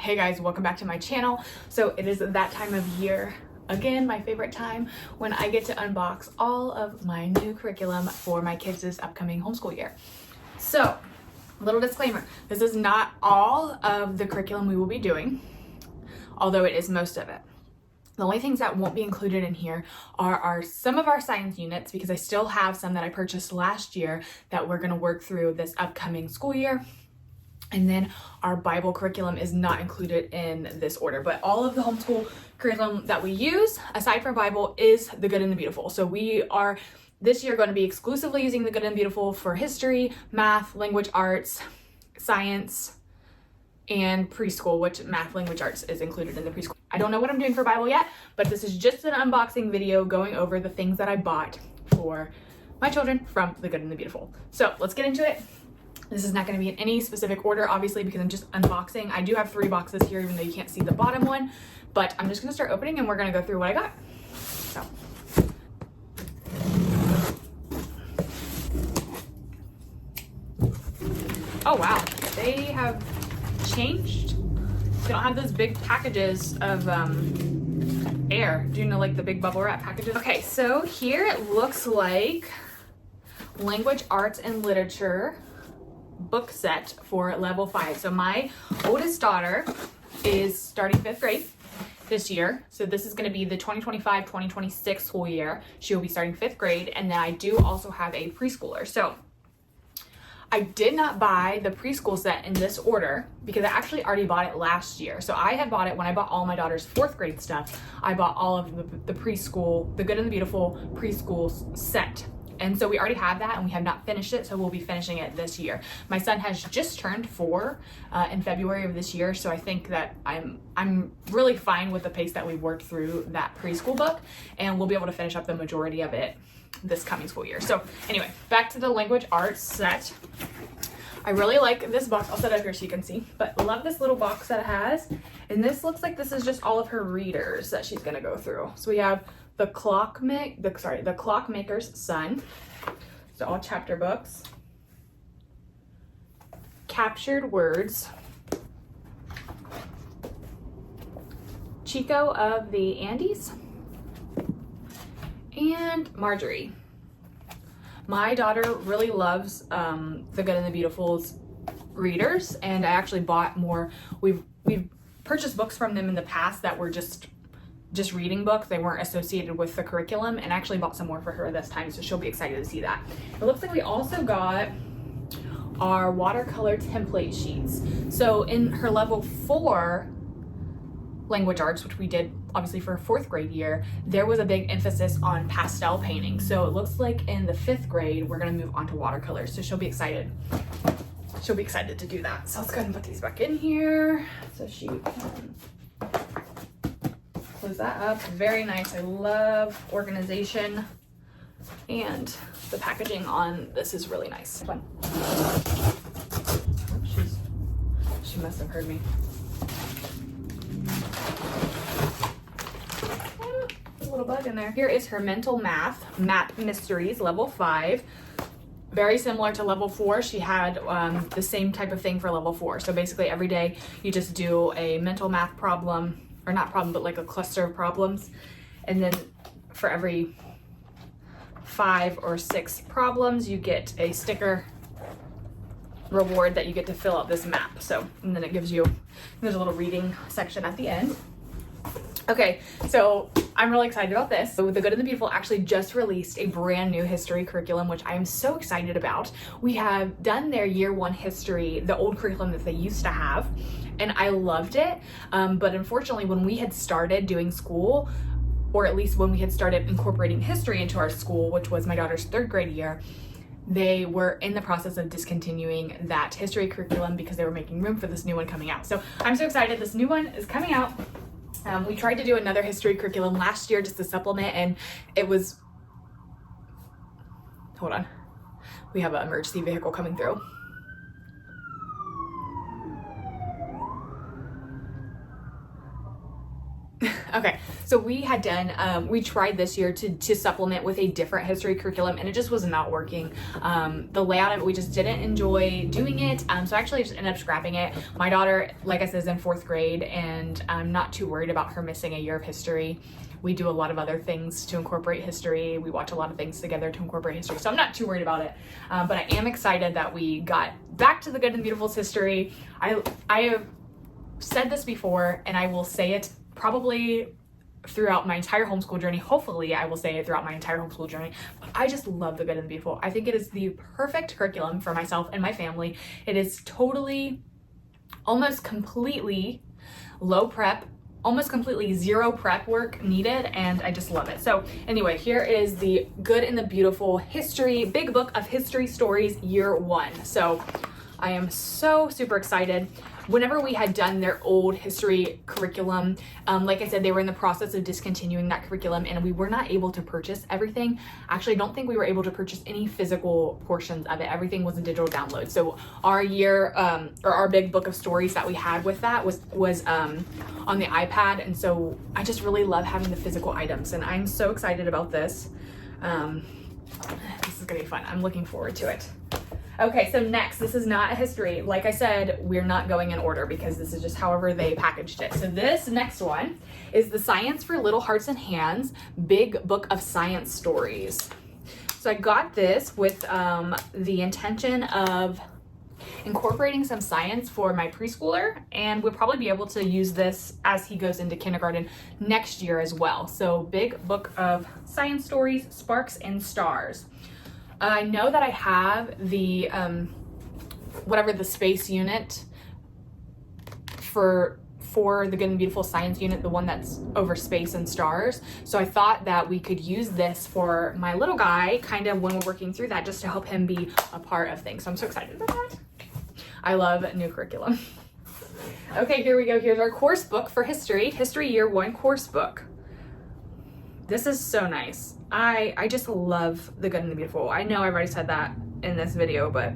Hey guys, welcome back to my channel. So it is that time of year, again, my favorite time, when I get to unbox all of my new curriculum for my kids' upcoming homeschool year. So, little disclaimer, this is not all of the curriculum we will be doing, although it is most of it. The only things that won't be included in here are some of our science units, because I still have some that I purchased last year that we're going to work through this upcoming school year. And then our Bible curriculum is not included in this order, but all of the homeschool curriculum that we use, aside from Bible, is the Good and the Beautiful. So we are this year going to be exclusively using the Good and Beautiful for history, math, language arts, science, and preschool, which math, language arts is included in the preschool. I don't know what I'm doing for Bible yet, but this is just an unboxing video going over the things that I bought for my children from the Good and the Beautiful. So let's get into it. This is not going to be in any specific order, obviously, because I'm just unboxing. I do have 3 boxes here, even though you can't see the bottom one, but I'm just going to start opening and we're going to go through what I got. So. Oh wow, they have changed. They don't have those big packages of air. Do you know, like the big bubble wrap packages? Okay, so here it looks like language arts and literature book set for level 5. So my oldest daughter is starting 5th grade this year. So this is going to be the 2025-2026 school year. She will be starting 5th grade. And then I do also have a preschooler. So I did not buy the preschool set in this order because I actually already bought it last year. So I had bought it when I bought all my daughter's 4th grade stuff. I bought all of the preschool, the Good and the Beautiful preschool set. And so we already have that and we have not finished it, so we'll be finishing it this year. My son has just turned 4 in February of this year, so I think that I'm really fine with the pace that we've worked through that preschool book, and we'll be able to finish up the majority of it this coming school year. So anyway, back to the language arts set. I really like this box. I'll set it up here so you can see, but I love this little box that it has. And this looks like this is just all of her readers that she's gonna go through. So we have the Clockmaker's Son, so all chapter books, Captured Words, Chico of the Andes, and Marjorie. My daughter really loves the Good and the Beautiful's readers, and I actually bought more. We've purchased books from them in the past that were just reading books. They weren't associated with the curriculum, and I actually bought some more for her this time, so she'll be excited to see that. It looks like we also got our watercolor template sheets. So in her level 4 language arts, which we did obviously for 4th grade year, there was a big emphasis on pastel painting. So it looks like in the 5th grade, we're gonna move on to watercolors. So she'll be excited. She'll be excited to do that. So let's go ahead and put these back in here so she can close that up. Very nice. I love organization, and the packaging on this is really nice. Fun. Oh, she must have heard me. A little bug in there. Here is her mental math map mysteries level 5. Very similar to level 4. She had the same type of thing for level 4. So basically every day you just do a mental math problem, or not problem, but like a cluster of problems. And then for every 5 or 6 problems, you get a sticker reward that you get to fill out this map. So, and then it gives you, there's a little reading section at the end. Okay, so I'm really excited about this. So the Good and the Beautiful actually just released a brand new history curriculum, which I am so excited about. We have done their year 1 history, the old curriculum that they used to have, and I loved it. But unfortunately, when we had started doing school, or at least when we had started incorporating history into our school, which was my daughter's 3rd grade year, they were in the process of discontinuing that history curriculum because they were making room for this new one coming out. So I'm so excited. This new one is coming out. We tried to do another history curriculum last year just to supplement, and it was, hold on, we have an emergency vehicle coming through. Okay, so we had done, we tried this year to supplement with a different history curriculum, and it just was not working. The layout of it, we just didn't enjoy doing it, so I actually just ended up scrapping it. My daughter, like I said, is in 4th grade, and I'm not too worried about her missing a year of history. We do a lot of other things to incorporate history. We watch a lot of things together to incorporate history, so I'm not too worried about it. But I am excited that we got back to the Good and the Beautiful's history. I have said this before, and I will say it probably throughout my entire homeschool journey. Hopefully I will say it throughout my entire homeschool journey. But I just love the Good and the Beautiful. I think it is the perfect curriculum for myself and my family. It is totally, almost completely low prep, almost completely zero prep work needed, and I just love it. So anyway, here is the Good and the Beautiful history, big book of history stories, year 1. So I am so super excited. Whenever we had done their old history curriculum, like I said, they were in the process of discontinuing that curriculum, and we were not able to purchase everything. Actually, I don't think we were able to purchase any physical portions of it. Everything was a digital download. So our year, or our big book of stories that we had with that was on the iPad, and so I just really love having the physical items, and I'm so excited about this. This is gonna be fun. I'm looking forward to it. Okay, so next, this is not a history. Like I said, we're not going in order because this is just however they packaged it. So this next one is the Science for Little Hearts and Hands, Big Book of Science Stories. So I got this with the intention of incorporating some science for my preschooler, and we'll probably be able to use this as he goes into kindergarten next year as well. So Big Book of Science Stories, Sparks and Stars. I know that I have the, whatever the space unit for the Good and Beautiful Science unit, the one that's over space and stars. So I thought that we could use this for my little guy, kind of when we're working through that, just to help him be a part of things. So I'm so excited about that. I love new curriculum. Okay, here we go. Here's our course book for history, History Year 1 course book. This is so nice. I just love the Good and the Beautiful. I know I've already said that in this video, but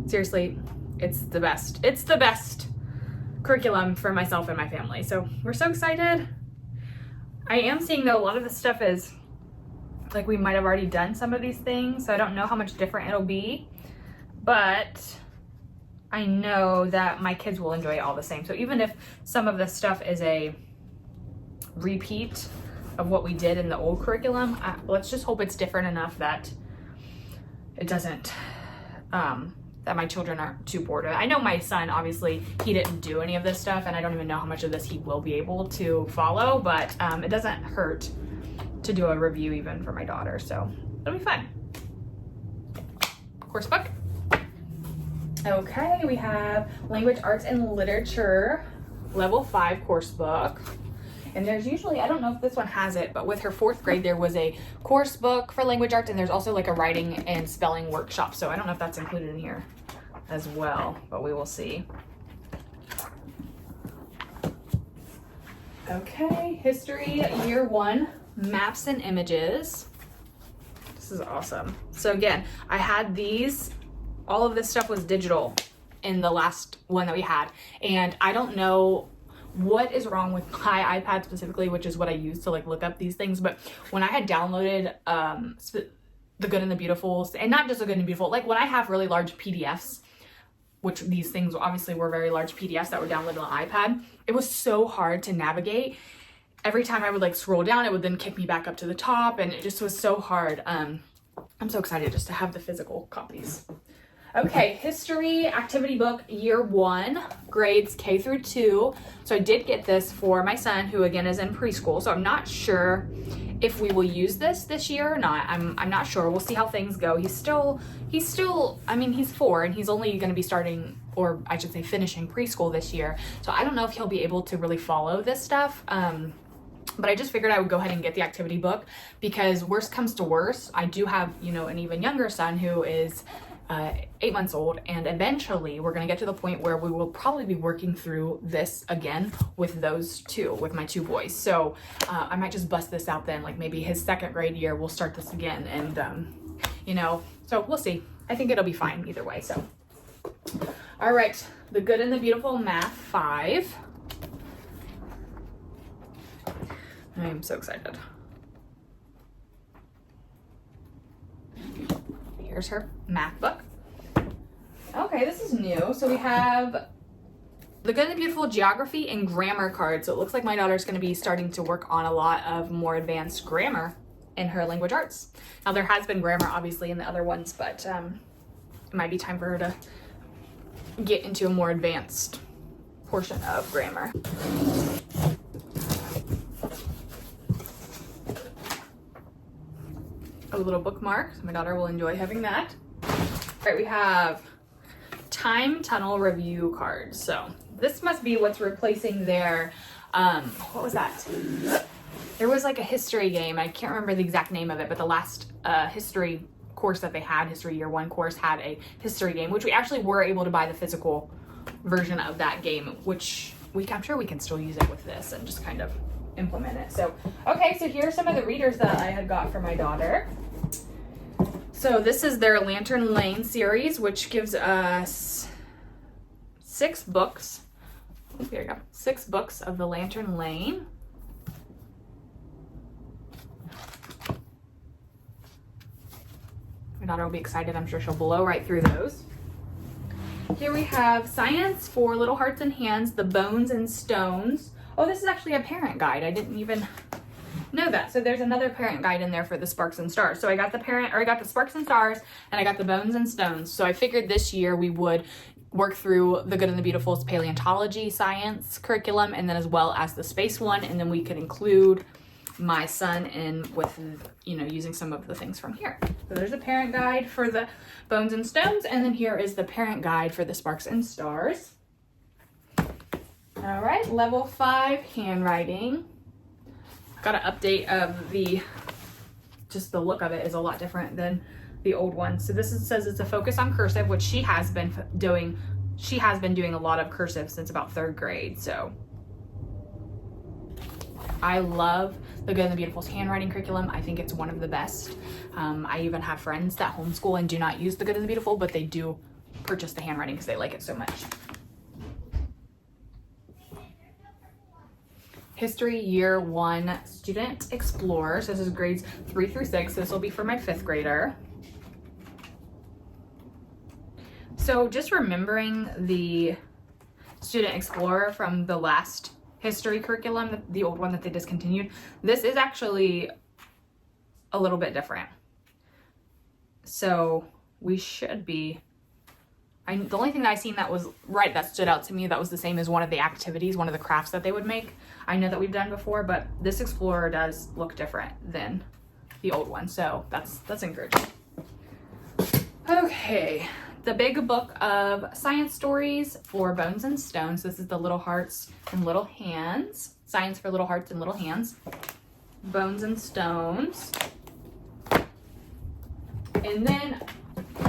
seriously, it's the best. It's the best curriculum for myself and my family. So we're so excited. I am seeing that a lot of this stuff is like we might have already done some of these things, so I don't know how much different it'll be, but I know that my kids will enjoy it all the same. So even if some of this stuff is a repeat of what we did in the old curriculum, let's just hope it's different enough that it doesn't, that my children aren't too bored of it. I know my son, obviously, he didn't do any of this stuff, and I don't even know how much of this he will be able to follow, but it doesn't hurt to do a review even for my daughter, so it'll be fun. Course book. Okay, we have Language, Arts, and Literature, Level 5 course book. And there's usually, I don't know if this one has it, but with her 4th grade, there was a course book for language arts, and there's also like a writing and spelling workshop. So I don't know if that's included in here as well, but we will see. Okay, History Year 1, Maps and Images. This is awesome. So again, I had these, all of this stuff was digital in the last one that we had. And I don't know what is wrong with my iPad specifically, which is what I use to like look up these things. But when I had downloaded the Good and the Beautiful, and not just the Good and Beautiful, like when I have really large PDFs, which these things obviously were very large PDFs that were downloaded on the iPad, it was so hard to navigate. Every time I would like scroll down, it would then kick me back up to the top, and it just was so hard. I'm so excited just to have the physical copies. Okay, History Activity Book Year 1, grades K through 2. So I did get this for my son, who again is in preschool. So I'm not sure if we will use this year or not. I'm not sure. We'll see how things go. He's still, I mean, he's 4 and he's only going to be starting, or I should say finishing preschool this year. So I don't know if he'll be able to really follow this stuff. But I just figured I would go ahead and get the activity book because worst comes to worst, I do have, you know, an even younger son who is 8 months old, and eventually we're going to get to the point where we will probably be working through this again with those two, with my 2 boys. So I might just bust this out then, like maybe his 2nd grade year we'll start this again, and you know, so we'll see. I think it'll be fine either way. So all right, the Good and the Beautiful Math 5. I am so excited. Here's her math book. Okay, this is new. So we have the Good and the Beautiful geography and grammar cards. So it looks like my daughter's going to be starting to work on a lot of more advanced grammar in her language arts. Now there has been grammar obviously in the other ones, but it might be time for her to get into a more advanced portion of grammar. A little bookmark, so my daughter will enjoy having that. All right, we have time tunnel review cards. So this must be what's replacing their, what was that? There was like a history game. I can't remember the exact name of it, but the last history course that they had, history year 1 course, had a history game, which we actually were able to buy the physical version of that game, which I'm sure we can still use it with this and just kind of implement it. So, okay, so here are some of the readers that I had got for my daughter. So this is their Lantern Lane series, which gives us 6 books. Oh, here we go. 6 books of the Lantern Lane. My daughter will be excited. I'm sure she'll blow right through those. Here we have Science for Little Hearts and Hands, The Bones and Stones. Oh, this is actually a parent guide. I didn't even know that. So there's another parent guide in there for the Sparks and Stars. So I got the Sparks and Stars, and I got the Bones and Stones. So I figured this year we would work through the Good and the Beautiful's paleontology science curriculum, and then as well as the space one, and then we could include my son in with, you know, using some of the things from here. So there's a parent guide for the Bones and Stones, and then here is the parent guide for the Sparks and Stars. All right, level 5 handwriting. Got an update of just the look of it is a lot different than the old one. So this says it's a focus on cursive, which she has been doing. She has been doing a lot of cursive since about 3rd grade. So I love the Good and the Beautiful's handwriting curriculum. I think it's one of the best. I even have friends that homeschool and do not use the Good and the Beautiful, but they do purchase the handwriting because they like it so much. History Year 1 Student Explorer. So this is grades 3 through 6. This will be for my 5th grader. So just remembering the Student Explorer from the last history curriculum, the old one that they discontinued, this is actually a little bit different. So we should be, the only thing that I seen that was right, that stood out to me, that was the same as one of the activities, one of the crafts that they would make. I know that we've done before, but this Explorer does look different than the old one. So that's encouraging. Okay, the big book of science stories for Bones and Stones. This is the Little Hearts and Little Hands. Science for Little Hearts and Little Hands. Bones and Stones. And then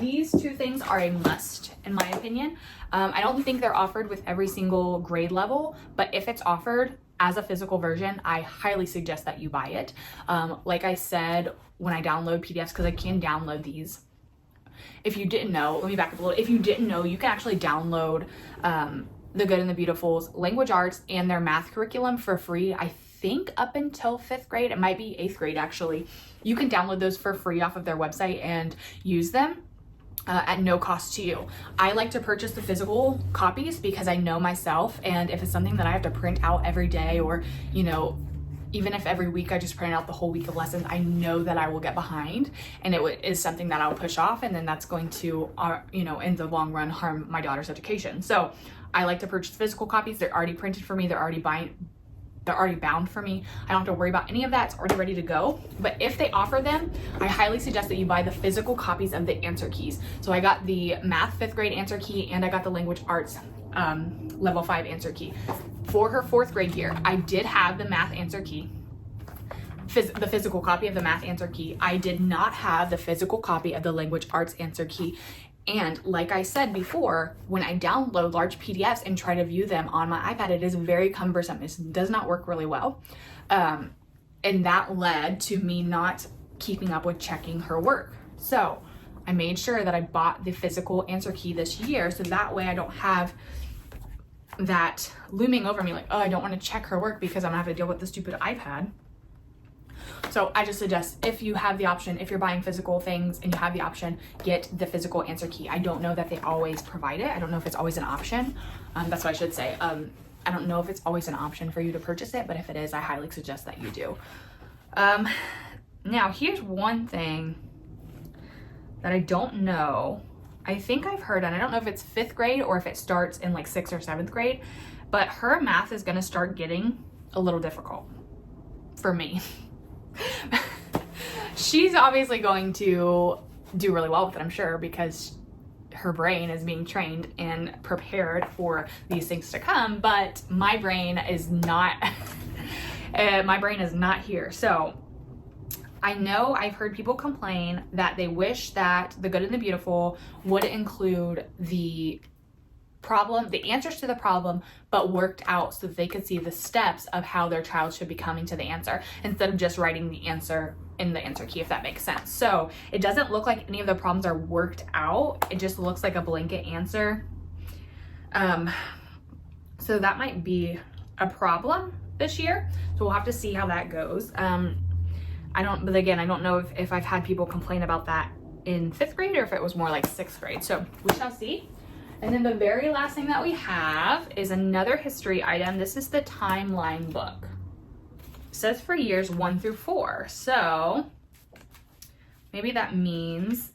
these 2 things are a must, in my opinion. I don't think they're offered with every single grade level, but if it's offered as a physical version, I highly suggest that you buy it. Like I said, when I download PDFs, because I can download these. If you didn't know, let me back up a little. If you didn't know, you can actually download the Good and the Beautiful's language arts and their math curriculum for free. I think up until 5th grade, it might be 8th grade actually. You can download those for free off of their website and use them at no cost to you. I like to purchase the physical copies because I know myself, and if it's something that I have to print out every day, or, you know, even if every week I just print out the whole week of lessons, I know that I will get behind, and it is something that I'll push off, and then that's going to, you know, in the long run, harm my daughter's education. So I like to purchase physical copies. They're already printed for me. They're already bound for me. I don't have to worry about any of that. It's already ready to go. But if they offer them, I highly suggest that you buy the physical copies of the answer keys. So I got the math 5th grade answer key, and I got the language arts level 5 answer key. For her 4th grade year, I did have the math answer key, the physical copy of the math answer key. I did not have the physical copy of the language arts answer key. And like I said before, when I download large PDFs and try to view them on my iPad, it is very cumbersome. It does not work really well. And that led to me not keeping up with checking her work. So I made sure that I bought the physical answer key this year, so that way I don't have that looming over me like, oh, I don't want to check her work because I'm gonna have to deal with the stupid iPad. So I just suggest, if you have the option, if you're buying physical things and you have the option, get the physical answer key. I don't know that they always provide it. I don't know if it's always an option. That's what I should say. I don't know if it's always an option for you to purchase it, but if it is, I highly suggest that you do. Now here's one thing that I don't know. I think I've heard, and I don't know if it's 5th grade or if it starts in like 6th or 7th grade, but her math is gonna start getting a little difficult for me. She's obviously going to do really well with it, I'm sure, because her brain is being trained and prepared for these things to come, but my brain is not, my brain is not here. So I know I've heard people complain that they wish that The Good and the Beautiful would include the problem, the answers to the problem, but worked out so that they could see the steps of how their child should be coming to the answer instead of just writing the answer in the answer key, if that makes sense. So it doesn't look like any of the problems are worked out. It just looks like a blanket answer. So that might be a problem this year. So we'll have to see how that goes. But again, I don't know if I've had people complain about that in 5th grade or if it was more like 6th grade. So we shall see. And then the very last thing that we have is another history item. This is the timeline book. It says for years 1 through 4. So maybe that means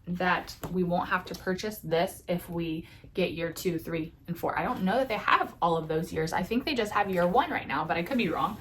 that we won't have to purchase this if we get year 2, 3, and 4. I don't know that they have all of those years. I think they just have year 1 right now, but I could be wrong.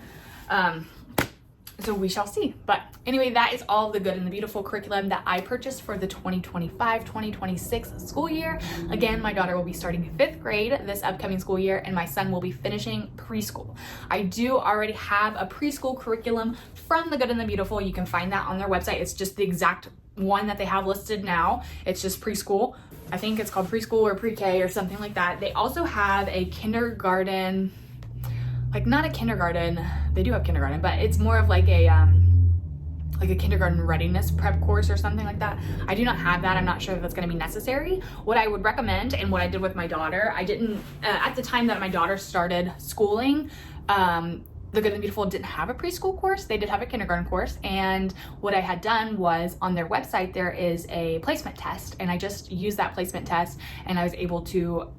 So we shall see. But anyway, that is all the Good and the Beautiful curriculum that I purchased for the 2025-2026 school year. Again, my daughter will be starting 5th grade this upcoming school year, and my son will be finishing preschool. I do already have a preschool curriculum from the Good and the Beautiful. You can find that on their website. It's just the exact one that they have listed now. It's just preschool. I think it's called preschool or pre-K or something like that. They also have a kindergarten, like not a kindergarten, they do have kindergarten, but it's more of like a kindergarten readiness prep course or something like that. I do not have that. I'm not sure if that's going to be necessary. What I would recommend, and what I did with my daughter, I didn't, at the time that my daughter started schooling, The Good and the Beautiful didn't have a preschool course. They did have a kindergarten course. And what I had done was on their website, there is a placement test. And I just used that placement test and I was able to,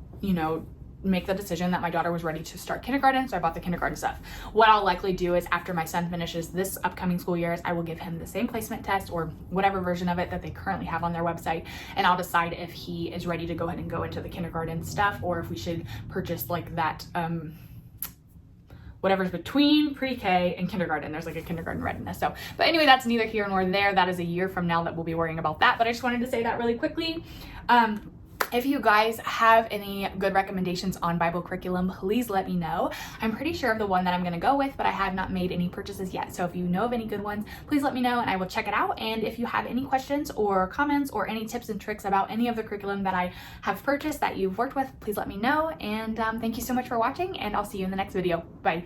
make the decision that my daughter was ready to start kindergarten, so I bought the kindergarten stuff. What I'll likely do is after my son finishes this upcoming school year, I will give him the same placement test or whatever version of it that they currently have on their website, and I'll decide if he is ready to go ahead and go into the kindergarten stuff or if we should purchase like that, whatever's between pre-K and kindergarten. There's like a kindergarten readiness. So, but anyway, that's neither here nor there. That is a year from now that we'll be worrying about that, but I just wanted to say that really quickly. If you guys have any good recommendations on Bible curriculum, please let me know. I'm pretty sure of the one that I'm going to go with, but I have not made any purchases yet. So if you know of any good ones, please let me know and I will check it out. And if you have any questions or comments or any tips and tricks about any of the curriculum that I have purchased that you've worked with, please let me know. And thank you so much for watching, and I'll see you in the next video. Bye.